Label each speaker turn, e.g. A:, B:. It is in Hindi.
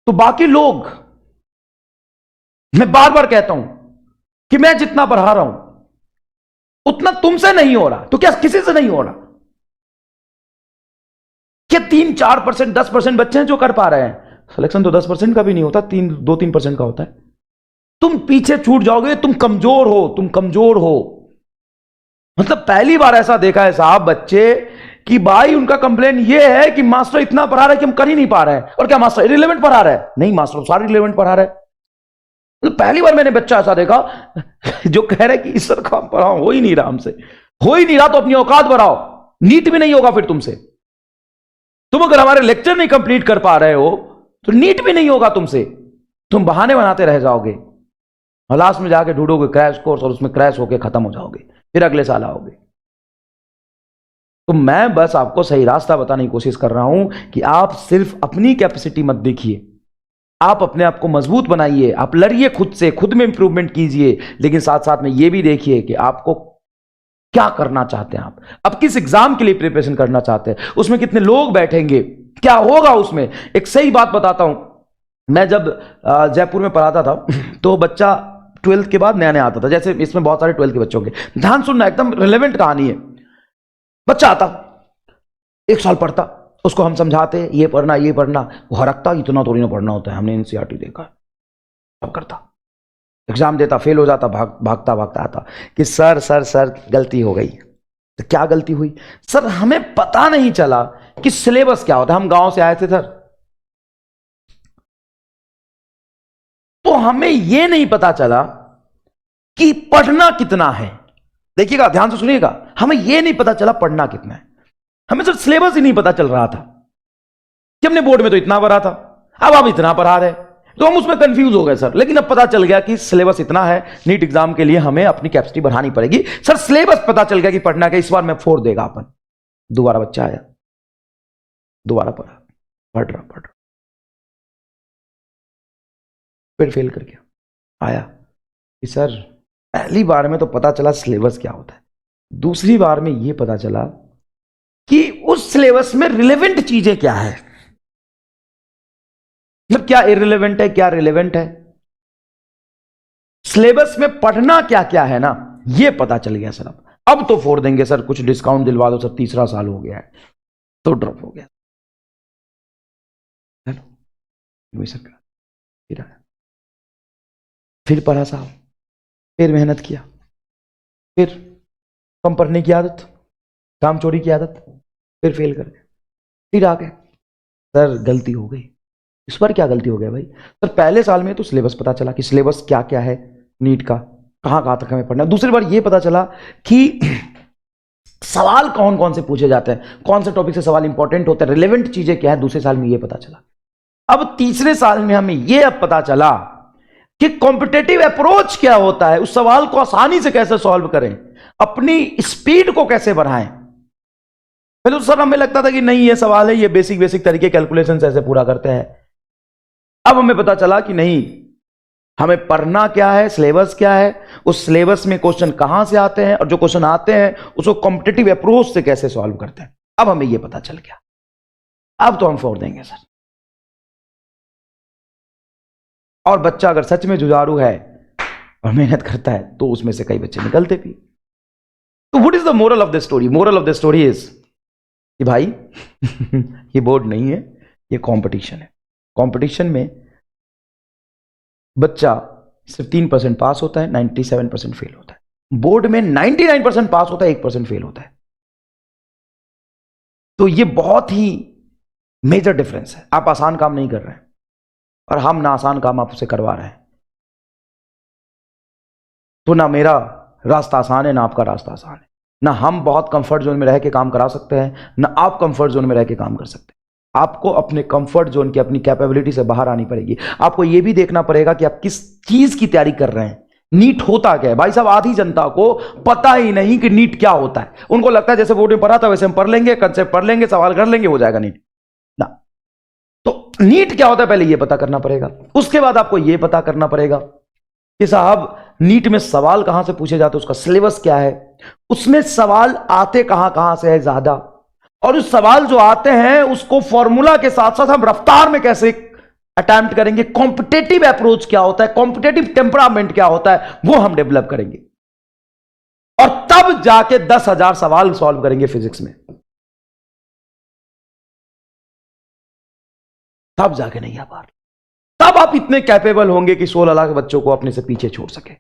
A: तो बाकी लोग, मैं बार बार कहता हूं कि मैं जितना पढ़ा रहा हूं उतना तुमसे नहीं हो रहा, तो क्या किसी से नहीं हो रहा? क्या 3-4%, 10% बच्चे हैं जो कर पा रहे हैं? सिलेक्शन तो 10% का भी नहीं होता, 2-3% का होता है। तुम पीछे छूट जाओगे, तुम कमजोर हो, तुम कमजोर हो। मतलब पहली बार ऐसा देखा है साहब बच्चे कि भाई उनका कंप्लेन ये है कि मास्टर इतना पढ़ा रहा है कि हम कर ही नहीं पा रहे हैं। और क्या मास्टर इररिलेवेंट पढ़ा रहा है? नहीं, मास्टर सारे रिलेवेंट पढ़ा रहे हैं। तो पहली बार मैंने बच्चा ऐसा देखा जो कह रहा है कि सर काम पढ़ाओ, हो ही नहीं रहा हमसे, हो ही नहीं रहा, तो अपनी औकात बढ़ाओ। नीट भी नहीं होगा फिर तुमसे। तुम अगर हमारे लेक्चर नहीं कंप्लीट कर पा रहे हो तो नीट भी नहीं होगा तुमसे। तुम बहाने बनाते रह जाओगे और लास्ट में जाके ढूंढोगे क्रैश कोर्स और उसमें क्रैश होके खत्म हो जाओगे, फिर अगले साल आओगे। तो मैं बस आपको सही रास्ता बताने की कोशिश कर रहा हूं कि आप सिर्फ अपनी कैपेसिटी मत देखिए, आप अपने आप को मजबूत बनाइए, आप लड़िए खुद से, खुद में इंप्रूवमेंट कीजिए, लेकिन साथ साथ में यह भी देखिए कि आपको क्या करना चाहते हैं। आप किस एग्जाम के लिए प्रिपरेशन करना चाहते हैं, उसमें कितने लोग बैठेंगे, क्या होगा उसमें। एक सही बात बताता हूं, मैं जब जयपुर में पढ़ाता था तो बच्चा 12th के बाद नया नया आता था, जैसे इसमें बहुत सारे 12th के बच्चों के, ध्यान सुनना, एकदम रिलेवेंट कहानी है। बच्चा आता, 1 साल पढ़ता, उसको हम समझाते ये पढ़ना ये पढ़ना, वो हरकता इतना थोड़ी ना पढ़ना होता है, हमने एनसीईआरटी देखा है, सब करता, एग्जाम देता, फेल हो जाता, भागता भागता आता कि सर सर सर गलती हो गई। तो क्या गलती हुई? सर हमें पता नहीं चला कि सिलेबस क्या होता है, हम गांव से आए थे सर, तो हमें यह नहीं पता चला कि पढ़ना कितना है। देखिएगा, ध्यान से सुनिएगा, हमें यह नहीं पता चला पढ़ना कितना है, हमें सर सिलेबस ही नहीं पता चल रहा था कि हमने बोर्ड में तो इतना पढ़ा था, अब आप इतना पढ़ा रहे, तो हम उसमें कंफ्यूज हो गए सर। लेकिन अब पता चल गया कि सिलेबस इतना है, नीट एग्जाम के लिए हमें अपनी कैपेसिटी बढ़ानी पड़ेगी। सर सिलेबस पता चल गया कि पढ़ना का, इस बार मैं 4 देगा अपन। दोबारा बच्चा आया, दोबारा पढ़ा, पढ़ रहा, फिर फेल कर गया। आया कि सर पहली बार में तो पता चला सिलेबस क्या होता है, दूसरी बार में यह पता चला कि उस सिलेबस में रिलेवेंट चीजें क्या है, मतलब क्या इररिलेवेंट है, क्या रिलेवेंट है, सिलेबस में पढ़ना क्या क्या है ना, यह पता चल गया सर। अब तो 4 देंगे सर, कुछ डिस्काउंट दिलवा दो सर, तीसरा साल हो गया है, तो ड्रॉप हो गया। फिर आया, फिर पढ़ा साहब, फिर मेहनत किया, फिर कम पढ़ने की आदत, काम चोरी की आदत, फिर फेल कर गए, फिर आ गए सर गलती हो गई। इस बार क्या गलती हो गया भाई? सर पहले साल में तो सिलेबस पता चला कि सिलेबस क्या क्या है नीट का, कहां कहां तक हमें पढ़ना है। दूसरी बार यह पता चला कि सवाल कौन कौन से पूछे जाते हैं, कौन से टॉपिक से सवाल इंपॉर्टेंट होते हैं, रिलेवेंट चीजें क्या है, दूसरे साल में यह पता चला। अब तीसरे साल में हमें यह अब पता चला कि कॉम्पिटेटिव अप्रोच क्या होता है, उस सवाल को आसानी से कैसे सॉल्व करें, अपनी स्पीड को कैसे बढ़ाएं। पहले तो सर हमें लगता था कि नहीं ये सवाल है, ये बेसिक बेसिक तरीके कैलकुलेशन ऐसे पूरा करते हैं। अब हमें पता चला कि नहीं, हमें पढ़ना क्या है, सिलेबस क्या है, उस सिलेबस में क्वेश्चन कहां से आते हैं, और जो क्वेश्चन आते हैं उसको कॉम्पिटिटिव अप्रोच से कैसे सॉल्व करते हैं। अब हमें यह पता चल गया, अब तो हम 4 देंगे सर। और बच्चा अगर सच में जुझारू है और मेहनत करता है तो उसमें से कई बच्चे निकलते भी। तो what is the moral of the story? Moral of the story is कि भाई ये बोर्ड नहीं है, ये कंपटीशन है। कंपटीशन में बच्चा सिर्फ 3% पास होता है, 97% फेल होता है। बोर्ड में 99% पास होता है, 1% फेल होता है। तो ये बहुत ही मेजर डिफरेंस है। आप आसान काम नहीं कर रहे हैं और हम ना आसान काम आपसे करवा रहे हैं। तो ना मेरा रास्ता आसान है, ना आपका रास्ता आसान है। ना हम बहुत कंफर्ट जोन में रह के काम करा सकते हैं, ना आप कंफर्ट जोन में रह के काम कर सकते हैं। आपको अपने कंफर्ट जोन की, अपनी कैपेबिलिटी से बाहर आनी पड़ेगी। आपको यह भी देखना पड़ेगा कि आप किस चीज की तैयारी कर रहे हैं। नीट होता क्या है भाई साहब? आधी जनता को पता ही नहीं कि नीट क्या होता है। उनको लगता है जैसे बोर्ड में पढ़ा था वैसे हम पढ़ लेंगे, कंसेप्ट पढ़ लेंगे, सवाल कर लेंगे, हो जाएगा नीट ना। तो नीट क्या होता है पहले यह पता करना पड़ेगा। उसके बाद आपको यह पता करना पड़ेगा कि साहब नीट में सवाल कहां से पूछे जाते हैं, उसका सिलेबस क्या है, उसमें सवाल आते कहां कहां से है ज्यादा, और उस सवाल जो आते हैं उसको फॉर्मूला के साथ साथ हम रफ्तार में कैसे अटेम्प्ट करेंगे, कॉम्पिटेटिव अप्रोच क्या होता है, कॉम्पिटेटिव टेम्परामेंट क्या होता है, वो हम डेवलप करेंगे, और तब जाके 10,000 सवाल सॉल्व करेंगे फिजिक्स में, तब जाके नहीं आ पा रही। तब आप इतने कैपेबल होंगे कि 16 लाख बच्चों को अपने से पीछे छोड़ सके।